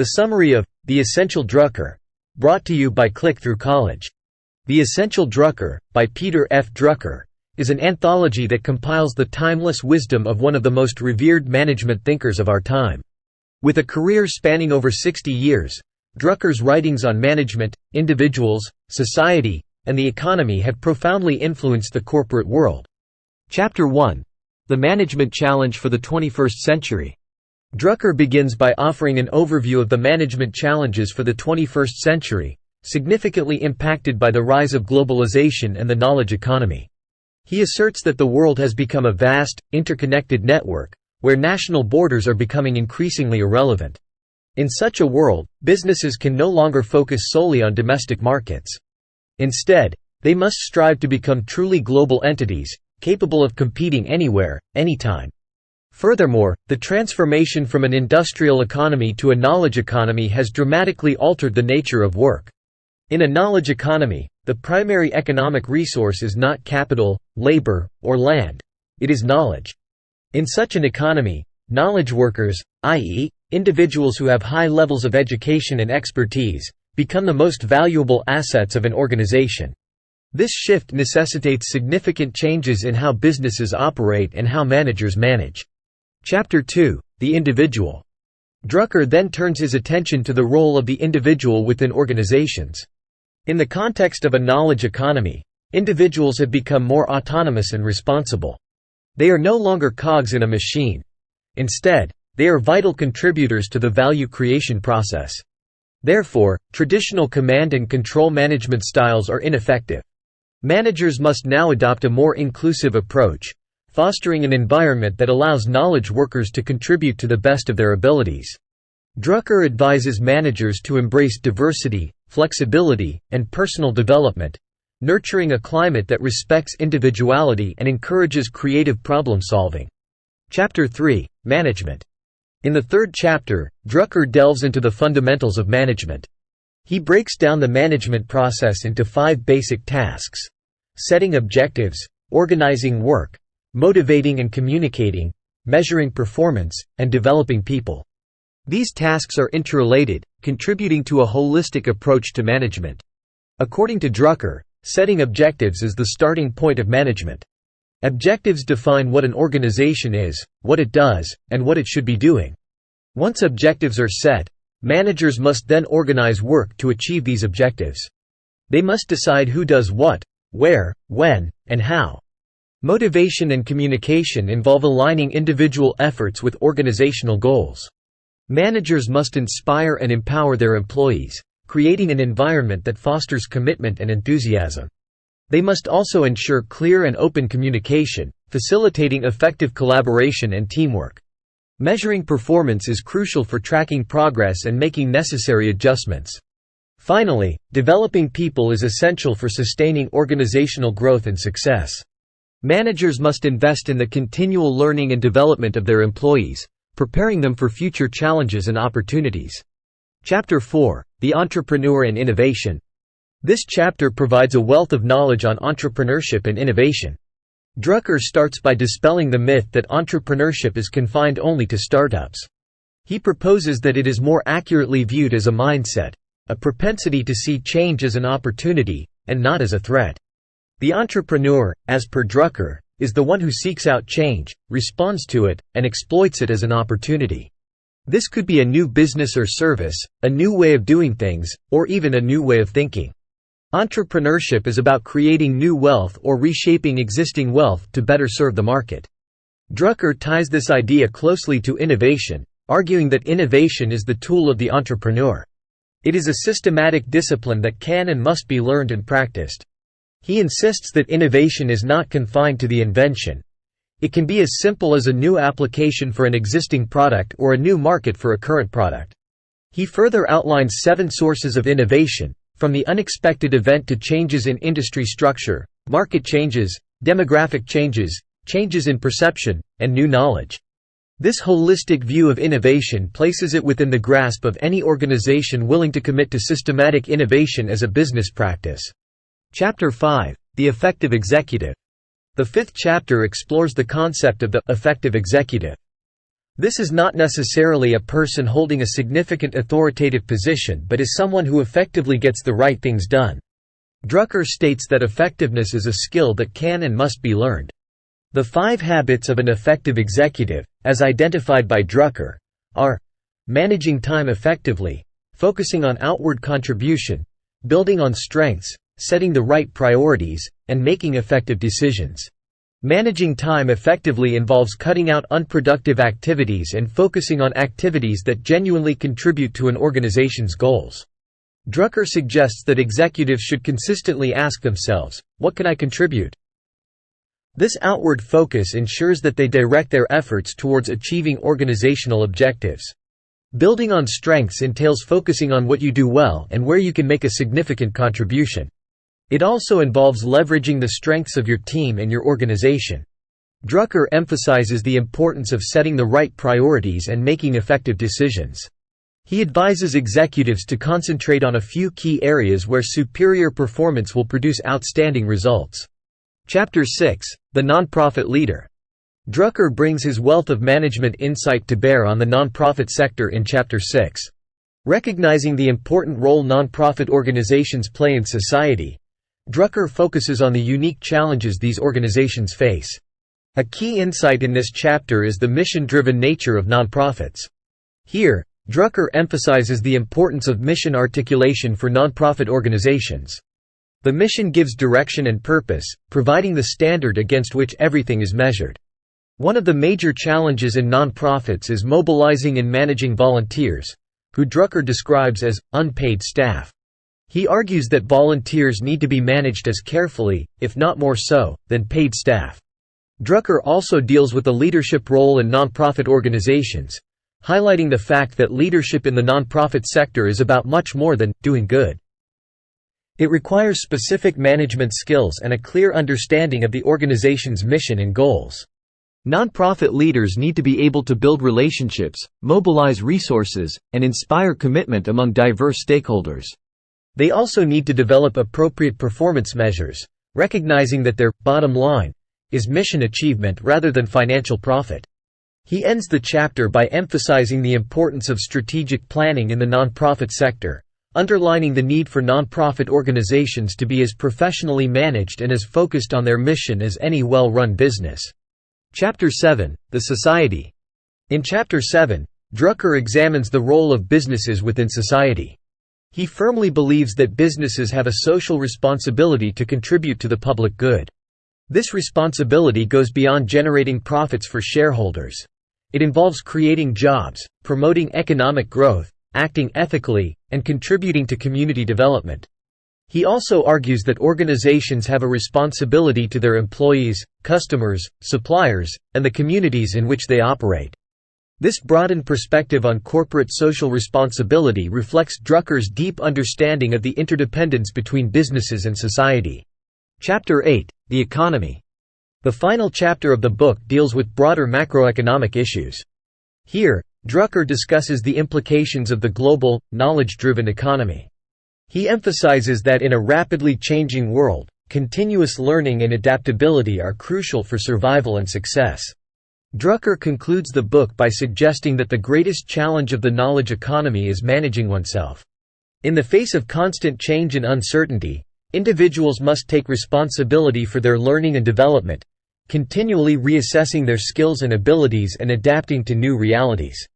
The summary of The Essential Drucker, brought to you by Click-Through College. The Essential Drucker, by Peter F. Drucker, is an anthology that compiles the timeless wisdom of one of the most revered management thinkers of our time. With a career spanning over 60 years, Drucker's writings on management, individuals, society, and the economy have profoundly influenced the corporate world. Chapter 1. The Management Challenge for the 21st Century. Drucker begins by offering an overview of the management challenges for the 21st century, significantly impacted by the rise of globalization and the knowledge economy. He asserts that the world has become a vast, interconnected network, where national borders are becoming increasingly irrelevant. In such a world, businesses can no longer focus solely on domestic markets. Instead, they must strive to become truly global entities, capable of competing anywhere, anytime. Furthermore, the transformation from an industrial economy to a knowledge economy has dramatically altered the nature of work. In a knowledge economy, the primary economic resource is not capital, labor, or land. It is knowledge. In such an economy, knowledge workers, i.e., individuals who have high levels of education and expertise, become the most valuable assets of an organization. This shift necessitates significant changes in how businesses operate and how managers manage. Chapter 2. The Individual. Drucker then turns his attention to the role of the individual within organizations. In the context of a knowledge economy, individuals have become more autonomous and responsible. They are no longer cogs in a machine. Instead, they are vital contributors to the value creation process. Therefore, traditional command and control management styles are ineffective. Managers must now adopt a more inclusive approach, fostering an environment that allows knowledge workers to contribute to the best of their abilities. Drucker advises managers to embrace diversity, flexibility, and personal development, nurturing a climate that respects individuality and encourages creative problem-solving. Chapter 3. Management. In the third chapter, Drucker delves into the fundamentals of management. He breaks down the management process into 5 basic tasks: setting objectives, organizing work, motivating and communicating, measuring performance, and developing people. These tasks are interrelated, contributing to a holistic approach to management. According to Drucker, setting objectives is the starting point of management. Objectives define what an organization is, what it does, and what it should be doing. Once objectives are set, managers must then organize work to achieve these objectives. They must decide who does what, where, when, and how. Motivation and communication involve aligning individual efforts with organizational goals. Managers must inspire and empower their employees, creating an environment that fosters commitment and enthusiasm. They must also ensure clear and open communication, facilitating effective collaboration and teamwork. Measuring performance is crucial for tracking progress and making necessary adjustments. Finally, developing people is essential for sustaining organizational growth and success. Managers must invest in the continual learning and development of their employees, preparing them for future challenges and opportunities. Chapter 4. The Entrepreneur and Innovation. This chapter provides a wealth of knowledge on entrepreneurship and innovation. Drucker starts by dispelling the myth that entrepreneurship is confined only to startups. He proposes that it is more accurately viewed as a mindset, a propensity to see change as an opportunity, and not as a threat. The entrepreneur, as per Drucker, is the one who seeks out change, responds to it, and exploits it as an opportunity. This could be a new business or service, a new way of doing things, or even a new way of thinking. Entrepreneurship is about creating new wealth or reshaping existing wealth to better serve the market. Drucker ties this idea closely to innovation, arguing that innovation is the tool of the entrepreneur. It is a systematic discipline that can and must be learned and practiced. He insists that innovation is not confined to the invention. It can be as simple as a new application for an existing product or a new market for a current product. He further outlines 7 sources of innovation, from the unexpected event to changes in industry structure, market changes, demographic changes, changes in perception, and new knowledge. This holistic view of innovation places it within the grasp of any organization willing to commit to systematic innovation as a business practice. Chapter 5. The Effective Executive. The 5th chapter explores the concept of the effective executive. This is not necessarily a person holding a significant authoritative position but is someone who effectively gets the right things done. Drucker states that effectiveness is a skill that can and must be learned. The 5 habits of an effective executive, as identified by Drucker, are managing time effectively, focusing on outward contribution, building on strengths, setting the right priorities, and making effective decisions. Managing time effectively involves cutting out unproductive activities and focusing on activities that genuinely contribute to an organization's goals. Drucker suggests that executives should consistently ask themselves, "What can I contribute?" This outward focus ensures that they direct their efforts towards achieving organizational objectives. Building on strengths entails focusing on what you do well and where you can make a significant contribution. It also involves leveraging the strengths of your team and your organization. Drucker emphasizes the importance of setting the right priorities and making effective decisions. He advises executives to concentrate on a few key areas where superior performance will produce outstanding results. Chapter 6: The Nonprofit Leader. Drucker brings his wealth of management insight to bear on the nonprofit sector in Chapter 6. Recognizing the important role nonprofit organizations play in society, Drucker focuses on the unique challenges these organizations face. A key insight in this chapter is the mission-driven nature of nonprofits. Here, Drucker emphasizes the importance of mission articulation for nonprofit organizations. The mission gives direction and purpose, providing the standard against which everything is measured. One of the major challenges in nonprofits is mobilizing and managing volunteers, who Drucker describes as unpaid staff. He argues that volunteers need to be managed as carefully, if not more so, than paid staff. Drucker also deals with the leadership role in nonprofit organizations, highlighting the fact that leadership in the nonprofit sector is about much more than doing good. It requires specific management skills and a clear understanding of the organization's mission and goals. Nonprofit leaders need to be able to build relationships, mobilize resources, and inspire commitment among diverse stakeholders. They also need to develop appropriate performance measures, recognizing that their bottom line is mission achievement rather than financial profit. He ends the chapter by emphasizing the importance of strategic planning in the nonprofit sector, underlining the need for nonprofit organizations to be as professionally managed and as focused on their mission as any well-run business. Chapter 7: The Society. In Chapter 7, Drucker examines the role of businesses within society. He firmly believes that businesses have a social responsibility to contribute to the public good. This responsibility goes beyond generating profits for shareholders. It involves creating jobs, promoting economic growth, acting ethically, and contributing to community development. He also argues that organizations have a responsibility to their employees, customers, suppliers, and the communities in which they operate. This broadened perspective on corporate social responsibility reflects Drucker's deep understanding of the interdependence between businesses and society. Chapter 8: The Economy. The final chapter of the book deals with broader macroeconomic issues. Here, Drucker discusses the implications of the global, knowledge-driven economy. He emphasizes that in a rapidly changing world, continuous learning and adaptability are crucial for survival and success. Drucker concludes the book by suggesting that the greatest challenge of the knowledge economy is managing oneself. In the face of constant change and uncertainty, individuals must take responsibility for their learning and development, continually reassessing their skills and abilities and adapting to new realities.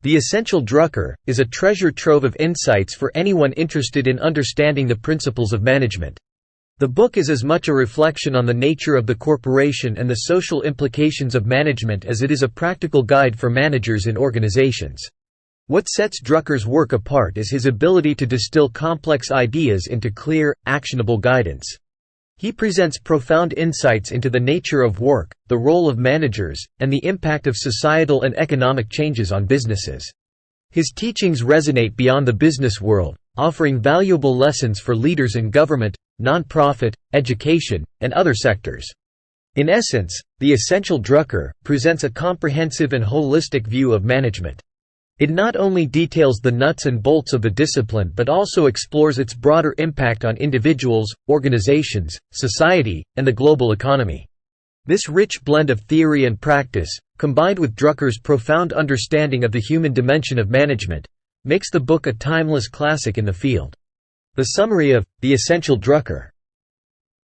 The Essential Drucker is a treasure trove of insights for anyone interested in understanding the principles of management. The book is as much a reflection on the nature of the corporation and the social implications of management as it is a practical guide for managers in organizations. What sets Drucker's work apart is his ability to distill complex ideas into clear, actionable guidance. He presents profound insights into the nature of work, the role of managers, and the impact of societal and economic changes on businesses. His teachings resonate beyond the business world, offering valuable lessons for leaders in government, nonprofit, education, and other sectors. In essence, the Essential Drucker presents a comprehensive and holistic view of management. It not only details the nuts and bolts of the discipline but also explores its broader impact on individuals, organizations, society, and the global economy. This rich blend of theory and practice, combined with Drucker's profound understanding of the human dimension of management, makes the book a timeless classic in the field. The summary of The Essential Drucker.